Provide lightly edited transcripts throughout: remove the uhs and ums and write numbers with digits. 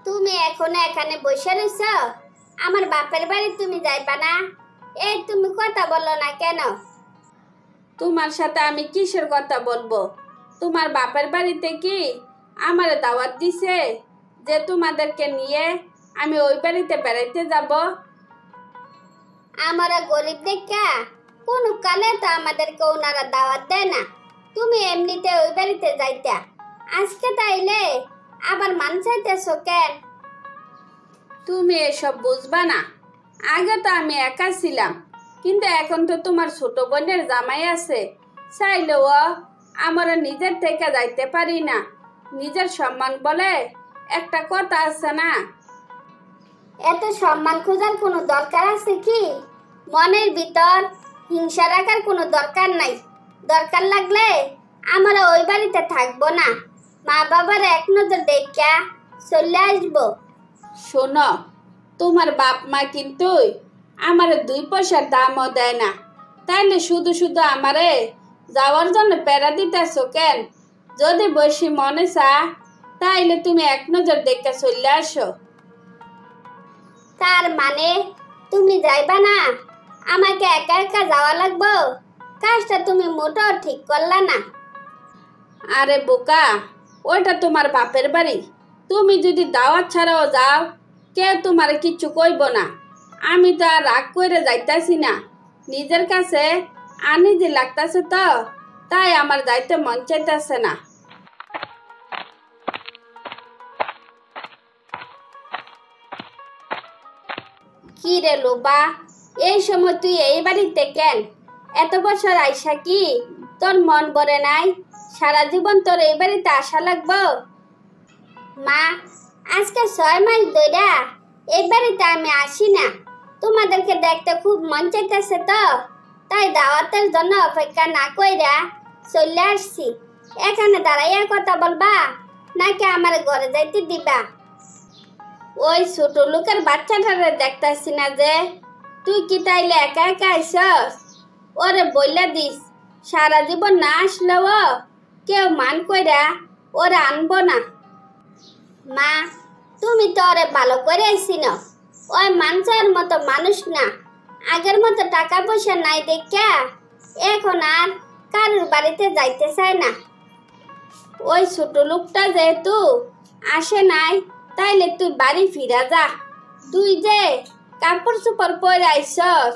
তুমি এখনো এখানে বসে রইছ? আমার বাপের বাড়ি তুমি যাইবা না? এই তুমি কথা বলো না কেন? তোমার সাথে আমি কিসের কথা বলবো? তোমার বাপের বাড়িতে কি আমার দাওয়াত দিছে যে তোমাদেরকে নিয়ে আমি ওই বাড়িতে বেড়াইতে যাব? আমরা গরিব দেখা কোনো কালে তো আমাদেরকে ওনারা দাওয়াত দেয় না। তুমি এমনিতে ওই বাড়িতে যাইতা, আজকে তাইলে আবার মান চাইতেছো কেন? তুমি এসব বুঝবা না। আগে তো আমি একা ছিলাম, কিন্তু এখন তো তোমার ছোট বোনের জামাই আছে, চাইলেও আমরা নিজের থেকে যাইতে পারি না। নিজের সম্মান বলে একটা কথা আছে না? এত সম্মান খোঁজার কোনো দরকার আছে কি? মনের ভিতর হিংসা রাখার কোনো দরকার নাই। দরকার লাগলে আমরা ওই বাড়িতে থাকবো না, মা বাবার এক নজর দেখা চলে আসবো। শোনো, তোমার বাপ মা কিন্তু আমার 2 পয়সার দামও দেয় না, তাইলে শুধু শুধু আমারে যাওয়ার জন্য প্যারা দিতেছো কেন? যদি বেশি মনে চা তাইলে তুমি এক নজর দেখে চলে আসো। তার মানে তুমি যাইবা না? আমাকে একা একা যাওয়া লাগবো? কাজটা তুমি মোটেও ঠিক করলা না। আরে বোকা, ওইটা তোমার বাপের বাড়ি। তুমি যদি দাওয়াত ছাড়াও যাও, কেউ তোমার কিচ্ছু কইব না। আমি তো আর রাগ করে যাইতাছি না, নিজের কাছে আনিজি লাগতাছে তো, তাই আমার যাইতে মন চাইতেছে না। কি রে লোবা, এই সময় তুই এই বাড়িতে কেন? এত বছর আইসা কি তোর মন ভরে নাই? সারা জীবন তোর এই বাড়িতে আসা লাগবো? মা, আজকে 6 মাস ধইরা এই বাড়িতে আমি আসি না। তোমাদেরকে দেখতে খুব মন চাইতেছে তো, তাই দাওয়াতের জন্য অপেক্ষা না কইরা চলে আসছি। এখানে দাঁড়াইয়া কথা বলবা নাকি আমার ঘরে যাইতে দিবা? ওই ছোট লোকের বাচ্চাটারে দেখতাছি না যে, তুই কি তাইলে একা একা আইসস? ওরে বইলা দিস, সারা জীবন না আসলেও কেউ মান কইরা ওরে আনবো না। মা, তুমি তো ওরে ভালো করে আইসিন, ওই মানুষের মতো মানুষ না। আগের মতো টাকা পয়সা নাই দেখা এখন আর কারোর বাড়িতে যাইতে চায় না। ওই ছোট লোকটা যেহেতু আসে নাই, তাইলে তুই বাড়ি ফিরা যা। তুই যে কাপড় চোপড় পরে আইসস,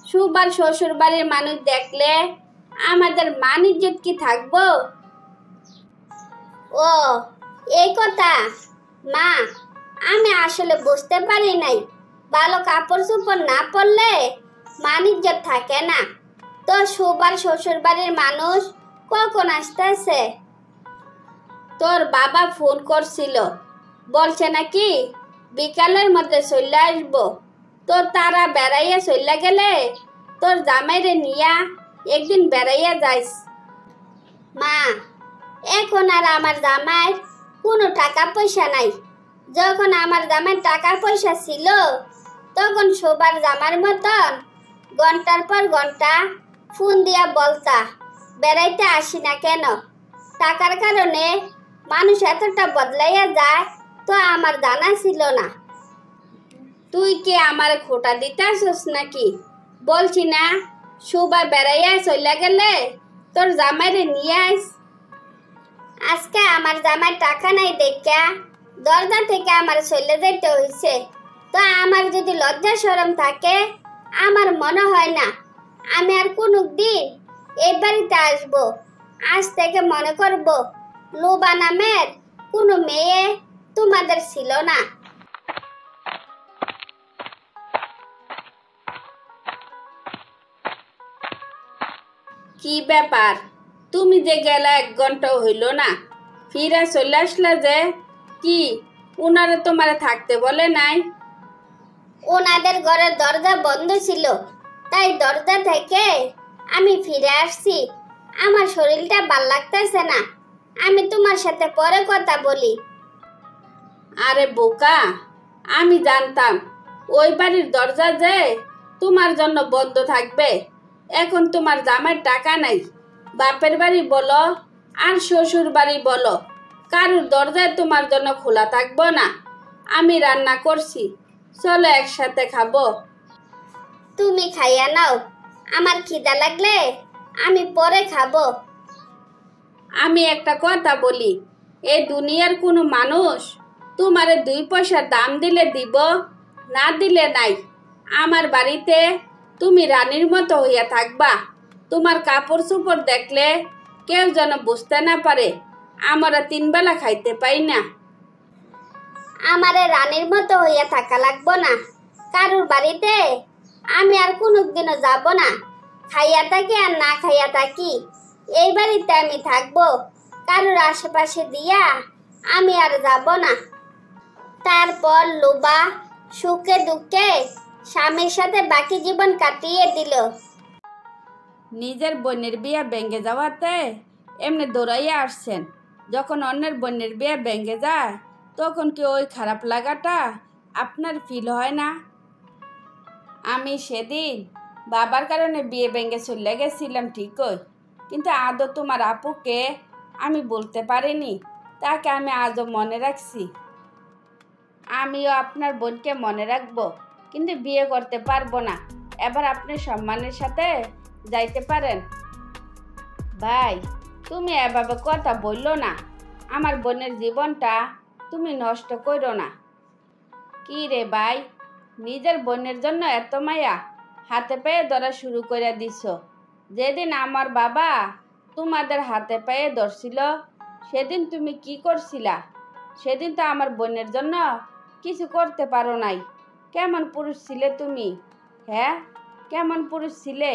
সুবার শ্বশুর বাড়ির মানুষ দেখলে আমাদের মান ইজ্জত কি থাকবো? ও, এই কথা। মা, আমি আসলে বুঝতে পারি নাই, ভালো কাপড় চোপড় না পরলে মান ইজ্জত থাকে না। তো সুবার শ্বশুর বাড়ির মানুষ কখন আসতেছে? তোর বাবা ফোন করছিল, বলছে নাকি বিকালের মধ্যে চলে আসবো। তোর তারা বেড়াইয়া চলে গেলে তোর জামাইরে নিয়া একদিন বেড়াইয়া যাইস। মা, এখন আর আমার জামাইয়ের কোনো টাকা পয়সা নাই। যখন আমার জামাইয়ের টাকা পয়সা ছিল, তখন সবার জামার মতন ঘন্টার পর ঘন্টা ফোন দিয়া বলতা বেড়াইতে আসি না কেন। টাকার কারণে মানুষ এতটা বদলাইয়া যায় তো আমার জানা ছিল না। তুই কি আমার খোটা দিতে আসস নাকি? বলছি না, সবাই বেড়াইয়া চলে গেলে তোর জামাইরে নিয়ে আইস। আজকে আমার জামাই টাকা নাই দেখা দরজা থেকে আমার চলে যেতে হয়েছে। তো আমার যদি লজ্জা শরম থাকে, আমার মনে হয় না আমি আর কোনো দিন এই বাড়িতে আসবো। আজ থেকে মনে করব লোবা নামের কোনো মেয়ে তোমাদের ছিল না। কি ব্যাপার, তুমি যে গেলা 1 ঘন্টাও হইল না, ফিরা চলে আসলা যে? কি ওনারা তোমারে থাকতে বলে নাই? ওনাদের ঘরের দরজা বন্ধ ছিল, তাই দরজা থেকে আমি ফিরে আসছি। আমার শরীরটা ভাল লাগতেছে না, আমি তোমার সাথে পরে কথা বলি। আরে বোকা, আমি জানতাম ওই বাড়ির দরজা যে তোমার জন্য বন্ধ থাকবে। এখন তোমার জামাই টাকা নাই, বাপের বাড়ি বলো আর শ্বশুর বাড়ি বলো, কারোর দরজায় তোমার জন্য খোলা থাকবো না। আমি রান্না করছি, চলো একসাথে খাবো। তুমি খাইয়া নাও, আমার খিদা লাগলে আমি পরে খাবো। আমি একটা কথা বলি, এই দুনিয়ার কোনো মানুষ তোমারে 2 পয়সার দাম দিলে দিব, না দিলে নাই। আমার বাড়িতে তুমি রানীর মতো হইয়া থাকবা। তোমার কাপড় চোপড় দেখলে কেউ যেন বুঝতে না পারে আমরা 3 বেলা খাইতে পাই না। আমারে রানীর মতো হইয়া থাকা লাগবো না, কারুর বাড়িতে আমি আর কোনোদিনও যাব না। খাইয়া থাকি আর না খাইয়া থাকি, এই বাড়িতে আমি থাকবো। কারুর আশেপাশে দিয়া আমি আর যাব না। তারপর লোবা সুখে দুঃখে স্বামীর সাথে বাকি জীবন কাটিয়ে দিল। নিজের বোনের বিয়ে ভেঙে যাওয়াতে এমনি দৌড়াইয়া আসছেন, যখন অন্যের বোনের বিয়ে ভেঙে যায় তখন কি ওই খারাপ লাগাটা আপনার ফিল হয় না? আমি সেদিন বাবার কারণে বিয়ে ভেঙে চলে গেছিলাম ঠিকই, কিন্তু আদৌ তোমার আপুকে আমি বলতে পারিনি, তাকে আমি আজও মনে রাখছি। আমিও আপনার বোনকে মনে রাখবো, কিন্তু বিয়ে করতে পারবো না। এবার আপনি সম্মানের সাথে যাইতে পারেন। ভাই, তুমি এভাবে কথা বললো না, আমার বোনের জীবনটা তুমি নষ্ট করো না। কি রে ভাই, নিজের বোনের জন্য এত মায়া, হাতে পায়ে ধরা শুরু করে দিছ। যেদিন আমার বাবা তোমাদের হাতে পায়ে ধরছিল সেদিন তুমি কি করছিলা? সেদিন তো আমার বোনের জন্য কিছু করতে পারো নাই। কেমন পুরুষ ছিলে তুমি? হ্যাঁ, কেমন পুরুষ ছিলে?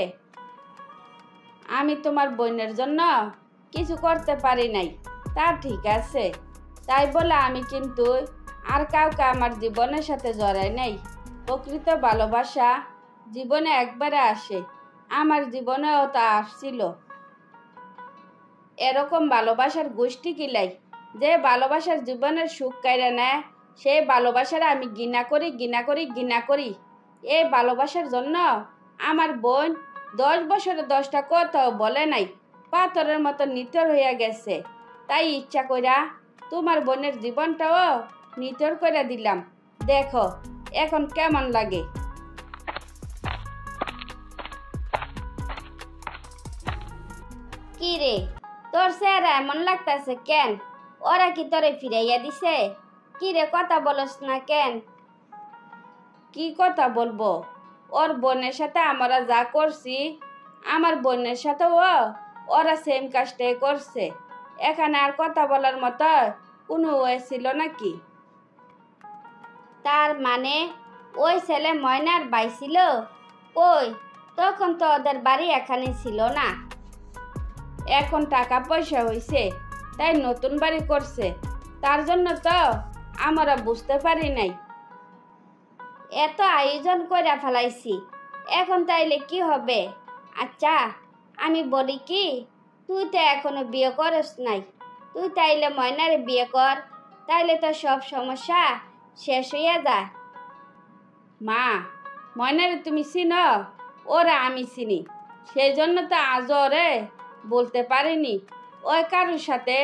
আমি তোমার বোনের জন্য কিছু করতে পারি নাই, তা ঠিক আছে, তাই বলে আমি কিন্তু আর কাউকে আমার জীবনের সাথে জড়াই নাই। প্রকৃত ভালোবাসা জীবনে একবারে আসে, আমার জীবনেও তা আসছিল। এরকম ভালোবাসার গোষ্ঠী কিলাই, যে ভালোবাসার জীবনের সুখ কাইরা নেয়, সেই ভালোবাসার আমি ঘৃণা করি, ঘৃণা করি, ঘৃণা করি। এই ভালোবাসার জন্য আমার বোন 10 বছরে 10টা কথাও বলে নাই, পাথরের মতো নিথর হইয়া গেছে। তাই ইচ্ছা কইরা তোমার বোনের জীবনটাও নিথর করে দিলাম। দেখো এখন কেমন লাগে। কি রে, তোর চেহারা এমন লাগতেছে কেন? ওরা কি তোরে ফিরাইয়া দিছে? কি রে, কথা বলস না কেন? কি কথা বলবো? ওর বোনের সাথে আমরা যা করছি, আমার বোনের সাথেও ওরা সেম কাজটাই করছে। এখানে আর কথা বলার মতো কোনো ওয়ে ছিল নাকি? তার মানে ওই ছেলে ময়নার ভাই ছিল? ওই তখন তো ওদের বাড়ি এখানে ছিল না। এখন টাকা পয়সা হইছে তাই নতুন বাড়ি করছে, তার জন্য তো আমরা বুঝতে পারি নাই। এত আয়োজন করে ফেলাইছি, এখন তাইলে কি হবে? আচ্ছা আমি বলি কি, তুই তো এখনো বিয়ে করস নাই, তুই তাইলে ময়নারে বিয়ে কর, তাইলে তো সব সমস্যা শেষ হইয়া যায়। মা, ময়নারে তুমি চিনো? ওরা আমি চিনি, সেই জন্য তো আজ ওরে বলতে পারিনি। ওই কারোর সাথে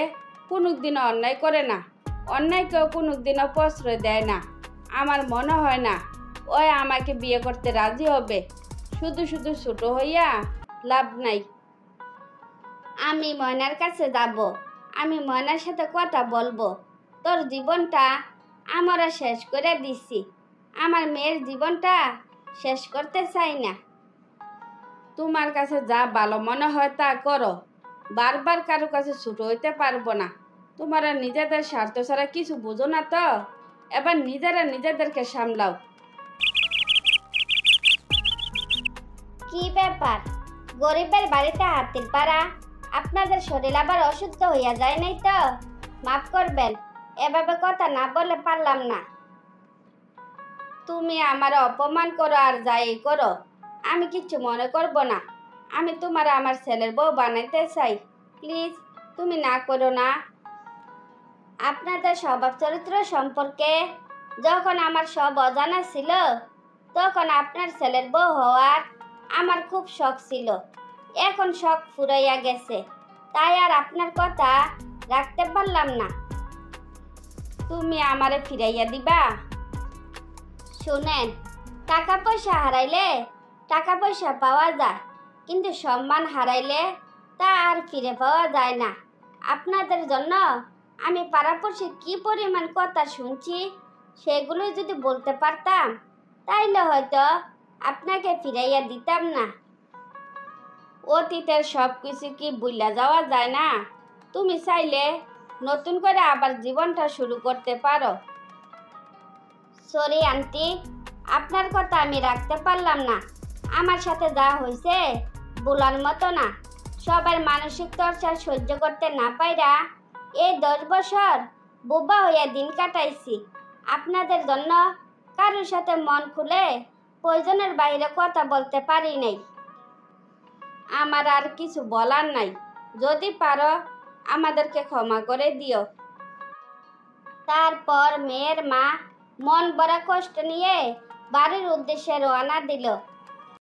কোনোদিনও অন্যায় করে না, অন্যায়কেও কোনোদিনও প্রশ্রয় দেয় না। আমার মনে হয় না ওই আমাকে বিয়ে করতে রাজি হবে। শুধু শুধু ছোট হইয়া লাভ নাই। আমি ময়নার কাছে যাব, আমি ময়নার সাথে কথা বলবো। তোর জীবনটা আমরা শেষ করে দিছি, আমার মেয়ের জীবনটা শেষ করতে চাই না। তোমার কাছে যা ভালো মনে হয় তা করো, বারবার কারো কাছে ছোট হইতে পারবো না। তোমরা নিজেদের স্বার্থ ছাড়া কিছু বুঝো না তো, এবার নিজেরা নিজেদেরকে সামলাও। কি ব্যাপার, গরিবের বাড়িতে হাতির পাড়া? আপনাদের শরীর আবার অসুস্থ হইয়া যায় নাই তো? মাফ করবেন, এভাবে কথা না বলে পারলাম না। তুমি আমার অপমান করো আর যাই করো, আমি কিচ্ছু মনে করব না। আমি তোমার আমার ছেলের বউ বানাইতে চাই, প্লিজ তুমি না করো না। আপনাদের স্বভাব চরিত্র সম্পর্কে যখন আমার সব অজানা ছিল, তখন আপনার ছেলের বউ হওয়ার আমার খুব শখ ছিল। এখন শখ ফুরাইয়া গেছে, তাই আর আপনার কথা রাখতে পারলাম না। তুমি আমারে ফিরাইয়া দিবা? শুনেন, টাকা পয়সা হারাইলে টাকা পয়সা পাওয়া যায়, কিন্তু সম্মান হারাইলে তা আর ফিরে পাওয়া যায় না। আপনাদের জন্য আমি পাড়াপড়শি কি পরিমাণ কথা শুনছি, সেগুলো যদি বলতে পারতাম তাইলে হয়তো আপনাকে ফিরাইয়া দিতাম না। অতীতের সব কিছু কি ভুলা যাওয়া যায় না? তুমি চাইলে নতুন করে আবার জীবনটা শুরু করতে পারো। সরি আন্টি, আপনার কথা আমি রাখতে পারলাম না। আমার সাথে যা হয়েছে বলার মতো না। সবার মানসিক টর্চার সহ্য করতে না পাইরা এই 10 বছর বোবা হইয়া দিন কাটাইছি। আপনাদের জন্য কারোর সাথে মন খুলে প্রয়োজনের বাইরে কথা বলতে পারি নাই। আমার আর কিছু বলার নাই। যদি পারো আমাদেরকে ক্ষমা করে দিও। তারপর মেয়ের মা মন ভরা কষ্ট নিয়ে বাড়ির উদ্দেশ্যে রওনা দিল।